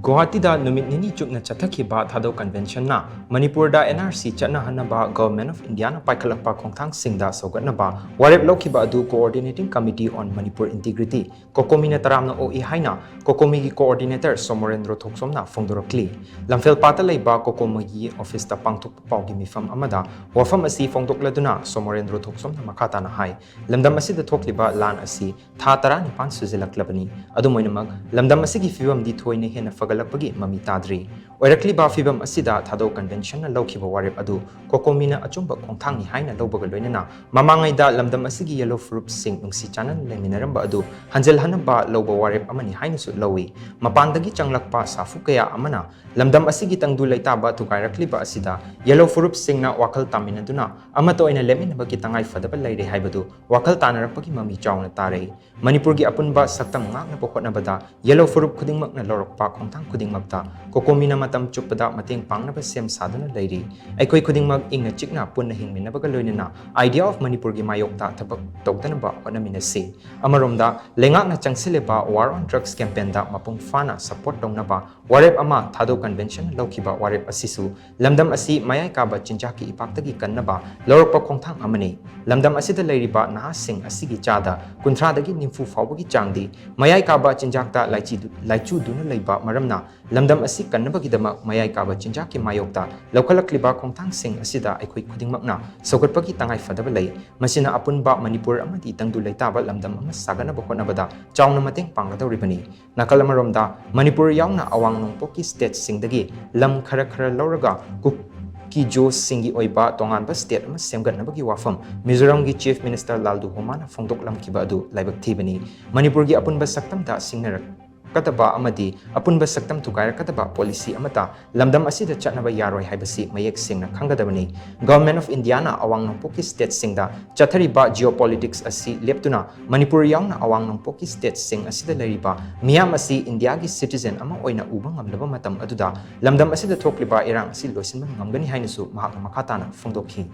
Guwahati da numit nini chupna chathakhiba Thadou Convention na Manipur da NRC Chatnahannaba Government of India na paikhatlakpa Khongthang singda Sougatnaba Warep Loukhiba adu Coordinating Committee on Manipur Integrity Cocomi na Taramna haina Cocomi gi Coordinator Somorendro Thokchom na phongdorakli lamfel pata leiba Cocomi gi office ta pangthok paugi mifam amada wafam asi phongdokladuna Somorendro Thokchom na makata na hai lamdam asi da thokliba lan asi tha tara nipan suzilaklabani adu moinamag lamdam asi gi fibam di thoine hena fagalakpagi mami tadri oirakliba fibam asida Thadou Convention na Loukhiba warep adu Cocomi na achumba Khongthang ni haina lobaga loinana mamangai da lamdam asigi yellow fruit sing nungsi chanan leminaramba adu hanjal hanaba loba warep amani haina su lowi mapandagi changlakpa safu kaya amana lamdam asigi tangdu laitaba tukairakliba asida yellow fruit sing na wakal taminaduna amato ina leminaba kitangai fadaba laire haibadu wakal tanarapagi mami chawna tare Manipur gi apunba saktam ngakna pokhotnabada yellow fruit khudingmak na lorokpa Khongthang khudingmakta Cocomi na matam chuppada mating pangnaba sem saduna lairi aikoi khudingmak ingna chikna punna hingminabaga loinana idea of Manipur gi mayokta thabak tokdanaba honaminasi amaromda lengakna changsileba war on drugs campaign da mapung fana support dongnaba warep ama Thadou Convention Loukhiba warep asisu lamdam asi mayai kaba chinjaki ipaktagi kannaba lorokpa Khongthang amani lamdam asida lairiba na sing asigi chada kunthradagi nimfu fawbagi changdi mayai kaba chinjakta laichu duna leiba maramna lamdam asi kannabagidama mayai kaba chinjaki mayokta lokhalakliba Khongthang sing asida aikoi khudingmakna sogatpagi tangai fadaba lei masina apunba Manipur amadi tangdu leitaba lamdam ama saganaba honabada chawna mateng pangladoribani nakalamaromda Manipur yauna awang nongpoki state singdagi lam khara lauraga ki jo singi oiba tonganba state ama semgatnabagi wafam Mizoram gi Chief Minister Laldu Homana phongdok lamkhiba adu laibak thibani Manipur gi apunba saktamda singnarak kataba amadi apunba saktam tukaira kataba policy amata lamdam asida chatnaba yaroi haibasi mayek singna khangadabani Government of India na awang nongpoki state singda chathariba geopolitics asi leptuna Manipur yauna awang nongpoki state sing asida lariba miyam asi India gi citizen ama oina uba ngamlaba matam aduda lamdam asida thokliba irang asi loisinba ngamgani hainasu mahak makatana phongdokhi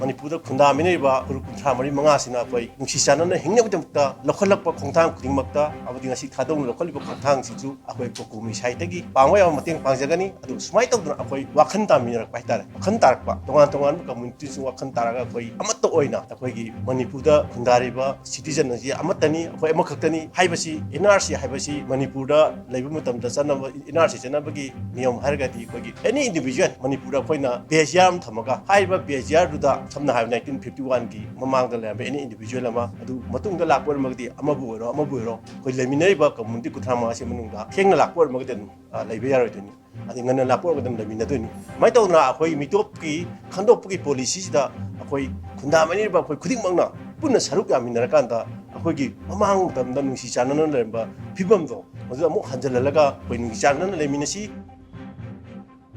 Manipur khunda miniriba kurukha mari manga sina koi nungsi chanana hingna budamta lokhalakpa Khongthang khudingmakta abadi ngasi Thadou lokhaliba Khongthang sichu akoi Cocomi saitagi pangwai mating pangjagani adu sumai tawduna akoi wakhan taminarak paitare wakhan tarakpa tongan community su wakhan taraga koi amatta oina akoi gi Manipur da khundariba citizen ji amatani akoi amakhaktani haibasi NRC haibasi Manipur da leiba matamda chanaba NRC chanabagi niyam hargadi koi gi any individual Manipur da koina bejiam thamaga haiba bejiar duda samna have 1951 ki mamang da lambe any individual ama adu matung da lakpor magdi amabu ro koi leminari ba community kuthama ase manung da khengna lakpor magdi leibe yaroi deni adi ngana lakpor gadam lemina deni mai tawna akoi mitop ki khandop ki policy da akoi khunda mani ba akoi khuding magna punna saruk yaminara kanda akoi gi mamang tam da nungsi chanana lemba phibam do adu amu hanjalalaga koi nungsi chanana leminasi